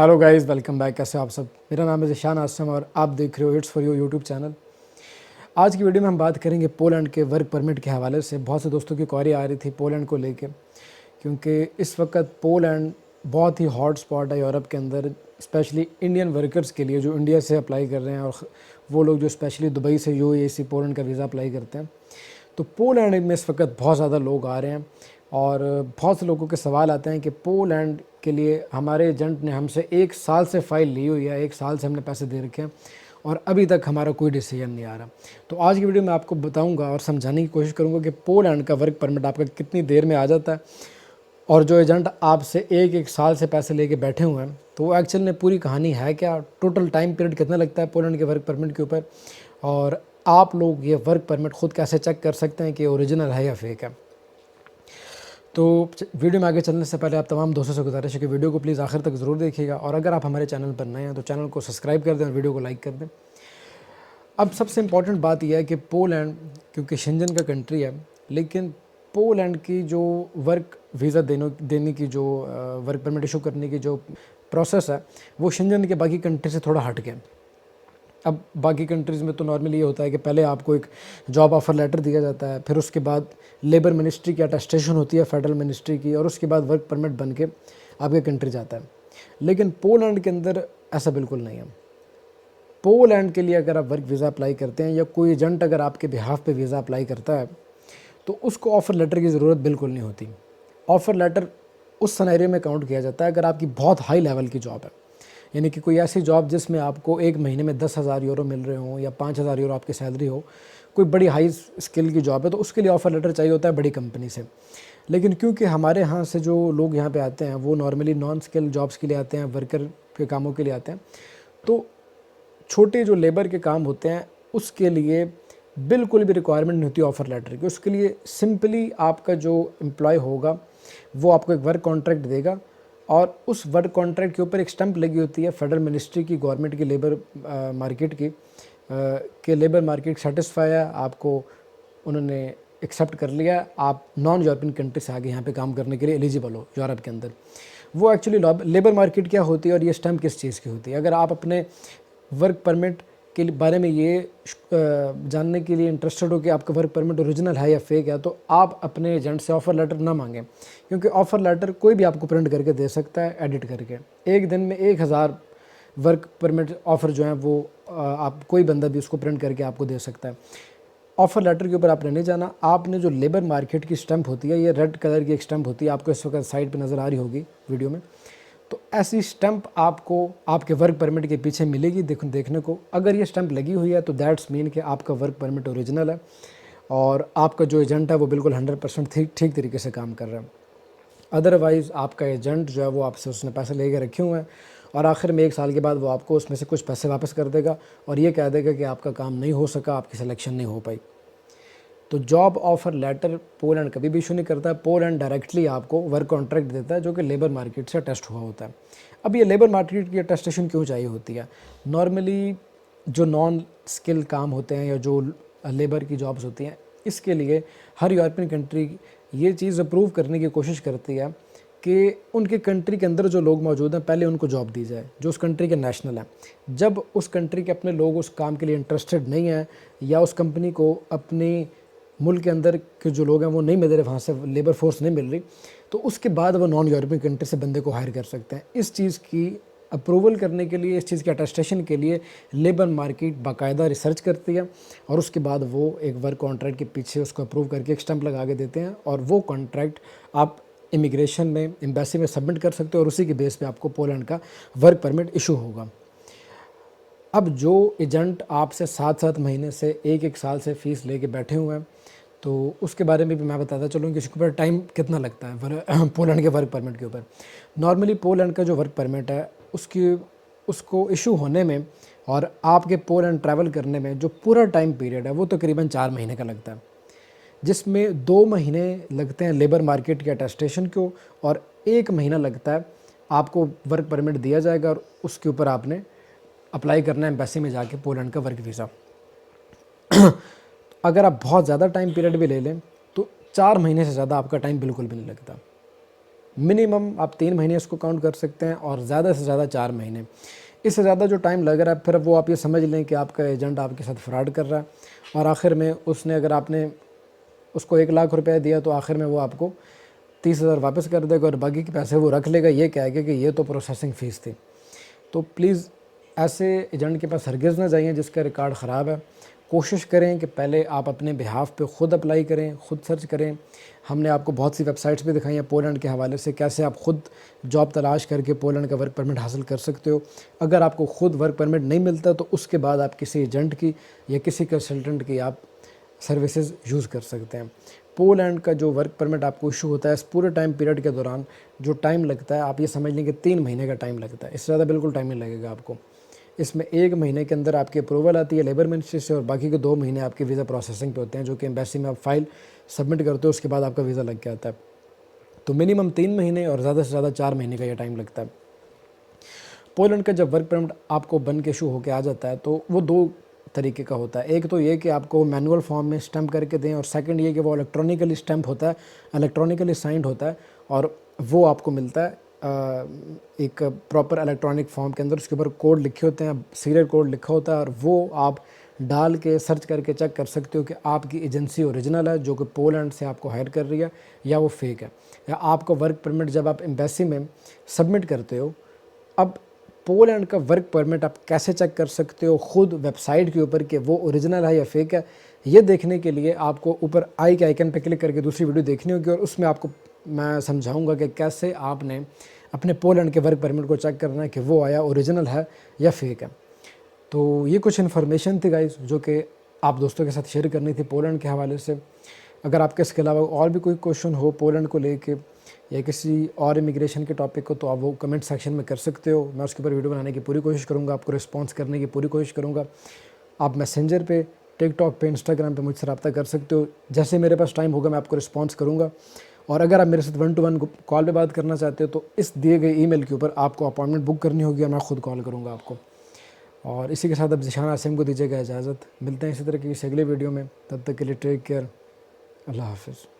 Hello guys, welcome back. कैसे हो आप सब। मेरा नाम है ज़िशान आसम और आप देख रहे हो it's for you YouTube channel. आज की वीडियो में हम बात करेंगे पोलैंड के वर्क परमिट के हवाले से। बहुत से दोस्तों की क्वेरी आ रही थी पोलैंड को लेके, क्योंकि इस वक्त पोलैंड बहुत ही हॉट स्पॉट है यूरोप के अंदर, स्पेशली इंडियन वर्कर्स के लिए जो इंडिया से अप्लाई कर रहे हैं और वो लोग जो स्पेशली दुबई से यूएई पोलैंड का वीज़ा अप्लाई करते हैं। तो पोलैंड में इस वक्त बहुत ज़्यादा लोग आ रहे हैं और बहुत से लोगों के सवाल आते हैं कि पोलैंड के लिए हमारे एजेंट ने हमसे 1 साल से फ़ाइल ली हुई है, 1 साल से हमने पैसे दे रखे हैं और अभी तक हमारा कोई डिसीजन नहीं आ रहा। तो आज की वीडियो में आपको बताऊंगा और समझाने की कोशिश करूंगा कि पोलैंड का वर्क परमिट आपका कितनी देर में आ जाता है और जो एजेंट आपसे एक साल से पैसे लेके बैठे हुए हैं तो वो एक्चुअल में पूरी कहानी है क्या, टोटल टाइम पीरियड कितना लगता है पोलैंड के वर्क परमिट के ऊपर, और आप लोग ये वर्क परमिट खुद कैसे चेक कर सकते हैं कि ओरिजिनल है या फेक है। तो वीडियो में आगे चलने से पहले आप तमाम दोस्तों से गुजारिश है कि वीडियो को प्लीज़ आखिर तक ज़रूर देखिएगा और अगर आप हमारे चैनल पर नए हैं तो चैनल को सब्सक्राइब कर दें और वीडियो को लाइक कर दें। अब सबसे इम्पॉर्टेंट बात यह है कि पोलैंड क्योंकि शेंजन का कंट्री है, लेकिन पोलैंड की जो वर्क वीज़ा देने की जो वर्क परमिट इशू करने की जो प्रोसेस है वो शेंजन के बाकी कंट्री से थोड़ा हट गया। अब बाकी कंट्रीज़ में तो नॉर्मली ये होता है कि पहले आपको एक जॉब ऑफ़र लेटर दिया जाता है, फिर उसके बाद लेबर मिनिस्ट्री की अटेस्टेशन होती है फेडरल मिनिस्ट्री की, और उसके बाद वर्क परमिट बन के आपके कंट्री जाता है। लेकिन पोलैंड के अंदर ऐसा बिल्कुल नहीं है। पोलैंड के लिए अगर आप वर्क वीज़ा अप्लाई करते हैं या कोई एजेंट अगर आपके बिहाफ पे वीज़ा अप्लाई करता है तो उसको ऑफ़र लेटर की ज़रूरत बिल्कुल नहीं होती। ऑफ़र लेटर उस सिनेरियो में काउंट किया जाता है अगर आपकी बहुत हाई लेवल की जॉब है, यानी कि कोई ऐसी जॉब जिसमें आपको एक महीने में 10,000 यूरो मिल रहे हों या 5,000 यूरो आपकी सैलरी हो, कोई बड़ी हाई स्किल की जॉब है तो उसके लिए ऑफ़र लेटर चाहिए होता है बड़ी कंपनी से। लेकिन क्योंकि हमारे यहाँ से जो लोग यहाँ पे आते हैं वो नॉर्मली नॉन स्किल जॉब्स के लिए आते हैं, वर्कर के कामों के लिए आते हैं, तो छोटे जो लेबर के काम होते हैं उसके लिए बिल्कुल भी रिक्वायरमेंट नहीं होती ऑफ़र लेटर की। उसके लिए सिंपली आपका जो एम्प्लॉय होगा वो आपको एक वर्क कॉन्ट्रैक्ट देगा और उस वर्क कॉन्ट्रैक्ट के ऊपर एक स्टंप लगी होती है फेडरल मिनिस्ट्री की, गवर्नमेंट की, लेबर मार्केट की, कि लेबर मार्केट सेटिस्फाई है, आपको उन्होंने एक्सेप्ट कर लिया, आप नॉन यूरोपियन कंट्री से आगे यहाँ पे काम करने के लिए एलिजिबल हो यूरोप के अंदर। वो एक्चुअली लेबर मार्केट क्या होती है और ये स्टंप किस चीज़ की होती है। अगर आप अपने वर्क परमिट के बारे में ये जानने के लिए इंटरेस्टेड हो कि आपका वर्क परमिट ओरिजिनल है या फेक है, तो आप अपने एजेंट से ऑफ़र लेटर ना मांगें, क्योंकि ऑफ़र लेटर कोई भी आपको प्रिंट करके दे सकता है एडिट करके। एक दिन में 1,000 वर्क परमिट ऑफ़र जो है वो आप कोई बंदा भी उसको प्रिंट करके आपको दे सकता है। ऑफ़र लेटर के ऊपर आपने नहीं जाना, आपने जो लेबर मार्केट की स्टंप होती है, ये रेड कलर की एक स्टंप होती है, आपको इस वक्त साइड पे नज़र आ रही होगी वीडियो में, तो ऐसी स्टंप आपको आपके वर्क परमिट के पीछे मिलेगी देखने को। अगर ये स्टंप लगी हुई है तो दैट्स मीन कि आपका वर्क परमिट ओरिजिनल है और आपका जो एजेंट है वो बिल्कुल 100% ठीक तरीके से काम कर रहा है। अदरवाइज़ आपका एजेंट जो है वो आपसे उसने पैसे लेके रखे हुए हैं और आखिर में 1 साल के बाद वो आपको उसमें से कुछ पैसे वापस कर देगा और ये कह देगा कि आपका काम नहीं हो सका, आपकी सिलेक्शन नहीं हो पाई। तो जॉब ऑफ़र लेटर पोलैंड कभी भी इशू नहीं करता है। पोलैंड डायरेक्टली आपको वर्क कॉन्ट्रैक्ट देता है जो कि लेबर मार्केट से अटेस्ट हुआ होता है। अब ये लेबर मार्केट की अटेस्टेशन क्यों चाहिए होती है? नॉर्मली जो नॉन स्किल काम होते हैं या जो लेबर की जॉब्स होती हैं, इसके लिए हर यूरोपियन कंट्री ये चीज़ अप्रूव करने की कोशिश करती है कि उनके कंट्री के अंदर जो लोग मौजूद हैं पहले उनको जॉब दी जाए जो उस कंट्री के नेशनल हैं। जब उस कंट्री के अपने लोग उस काम के लिए इंटरेस्टेड नहीं हैं या उस कंपनी को अपनी मुल्क के अंदर के जो लोग हैं वो नहीं मिल रहे, वहाँ से लेबर फोर्स नहीं मिल रही, तो उसके बाद वो नॉन यूरोपियन कंट्री से बंदे को हायर कर सकते हैं। इस चीज़ की अप्रूवल करने के लिए, इस चीज़ की अटेस्टेशन के लिए लेबर मार्केट बाकायदा रिसर्च करती है और उसके बाद वो एक वर्क कॉन्ट्रैक्ट के पीछे उसको अप्रूव करके एक स्टंप लगा के देते हैं और वो कॉन्ट्रैक्ट आप इमिग्रेशन में, एम्बेसी में सबमिट कर सकते हो और उसी के बेस पे आपको पोलैंड का वर्क परमिट इशू होगा। अब जो एजेंट आपसे 7-7 महीने से 1-1 साल से फ़ीस लेके बैठे हुए हैं तो उसके बारे में भी मैं बताता चलूँ कि इसके ऊपर टाइम कितना लगता है पोलैंड के वर्क परमिट के ऊपर। नॉर्मली पोलैंड का जो वर्क परमिट है उसको इशू होने में और आपके पोलैंड ट्रैवल करने में जो पूरा टाइम पीरियड है वो तकरीबन 4 महीने का लगता है, जिसमें 2 महीने लगते हैं लेबर मार्केट के अटेस्टेशन को और 1 महीना लगता है आपको वर्क परमिट दिया जाएगा और उसके ऊपर आपने अप्लाई करना है एम्बेसी में जाके पोलैंड का वर्क वीज़ा। अगर आप बहुत ज़्यादा टाइम पीरियड भी ले लें तो 4 महीने से ज़्यादा आपका टाइम बिल्कुल भी नहीं लगता। मिनिमम आप 3 महीने इसको काउंट कर सकते हैं और ज़्यादा से ज़्यादा 4 महीने। इससे ज़्यादा जो टाइम लग रहा है फिर वो आप ये समझ लें कि आपका एजेंट आपके साथ फ्रॉड कर रहा है और आखिर में उसने, अगर आपने उसको 1 लाख रुपए दिया तो आखिर में वो आपको 30,000 वापस कर देगा और बाकी के पैसे वो रख लेगा, ये कहेगा कि ये तो प्रोसेसिंग फ़ीस थी। तो प्लीज़ ऐसे एजेंट के पास हरगिज़ ना जाइए जिसका रिकॉर्ड ख़राब है। कोशिश करें कि पहले आप अपने बिहाफ पे ख़ुद अप्लाई करें, ख़ुद सर्च करें। हमने आपको बहुत सी वेबसाइट्स भी दिखाई हैं पोलैंड के हवाले से, कैसे आप ख़ुद जॉब तलाश करके पोलैंड का वर्क परमिट हासिल कर सकते हो। अगर आपको ख़ुद वर्क परमिट नहीं मिलता तो उसके बाद आप किसी एजेंट की या किसी कंसल्टेंट की आप सर्विसेज यूज़ कर सकते हैं। पोलैंड का जो वर्क परमिट आपको इशू होता है, इस पूरे टाइम पीरियड के दौरान जो टाइम लगता है, आप ये समझ लें कि 3 महीने का टाइम लगता है। इससे ज़्यादा बिल्कुल टाइम नहीं लगेगा आपको। इसमें 1 महीने के अंदर आपकी अप्रूवल आती है लेबर मिनिस्ट्री से और बाकी के 2 महीने आपके वीज़ा प्रोसेसिंग पे होते हैं, जो कि एम्बेसी में आप फ़ाइल सबमिट करते हो, उसके बाद आपका वीज़ा लग के आता है। तो मिनिमम 3 महीने और ज़्यादा से ज़्यादा 4 महीने का ये टाइम लगता है। पोलैंड का जब वर्क परमिट आपको बन के इशू होकर आ जाता है तो वो 2 तरीके का होता है। एक तो ये कि आपको मैनुअल फॉर्म में स्टैम्प करके दें और सेकंड ये कि वो इलेक्ट्रॉनिकली स्टैम्प होता है, इलेक्ट्रॉनिकली साइंड होता है और वो आपको मिलता है एक प्रॉपर इलेक्ट्रॉनिक फॉर्म के अंदर। उसके ऊपर कोड लिखे होते हैं, सीरियल कोड लिखा होता है और वो आप डाल के सर्च करके चेक कर सकते हो कि आपकी एजेंसी ओरिजिनल है जो कि पोलैंड से आपको हायर कर रही है या वो फेक है। या आपका वर्क परमिट जब आप एम्बेसी में सबमिट करते हो, अब पोलैंड का वर्क परमिट आप कैसे चेक कर सकते हो खुद वेबसाइट के ऊपर कि वो ओरिजिनल है या फेक है, ये देखने के लिए आपको ऊपर आई के आइकन पे क्लिक करके दूसरी वीडियो देखनी होगी और उसमें आपको मैं समझाऊंगा कि कैसे आपने अपने पोलैंड के वर्क परमिट को चेक करना है कि वो आया ओरिजिनल है या फेक है। तो ये कुछ इन्फॉर्मेशन थी गाइस जो कि आप दोस्तों के साथ शेयर करनी थी पोलैंड के हवाले से। अगर आपके इसके अलावा और भी कोई क्वेश्चन हो पोलैंड को लेके या किसी और इमिग्रेशन के टॉपिक को, तो आप वो कमेंट सेक्शन में कर सकते हो। मैं उसके ऊपर वीडियो बनाने की पूरी कोशिश करूँगा, आपको रिस्पॉन्स करने की पूरी कोशिश करूँगा। आप मैसेंजर पे, टिकटॉक पे, इंस्टाग्राम पे मुझसे रब्ता कर सकते हो। जैसे मेरे पास टाइम होगा मैं आपको रिस्पॉन्स करूँगा। और अगर आप मेरे साथ 1 to 1 कॉल पे बात करना चाहते हो तो इस दिए गए ईमेल के ऊपर आपको अपॉइंटमेंट बुक करनी होगी और मैं ख़ुद कॉल करूँगा आपको। और इसी के साथ अब ज़िशान आसिम को दीजिएगा इजाज़त। मिलते हैं इसी तरह की किसी अगले वीडियो में, तब तक के लिए टेक केयर, अल्लाह हाफ़िज़।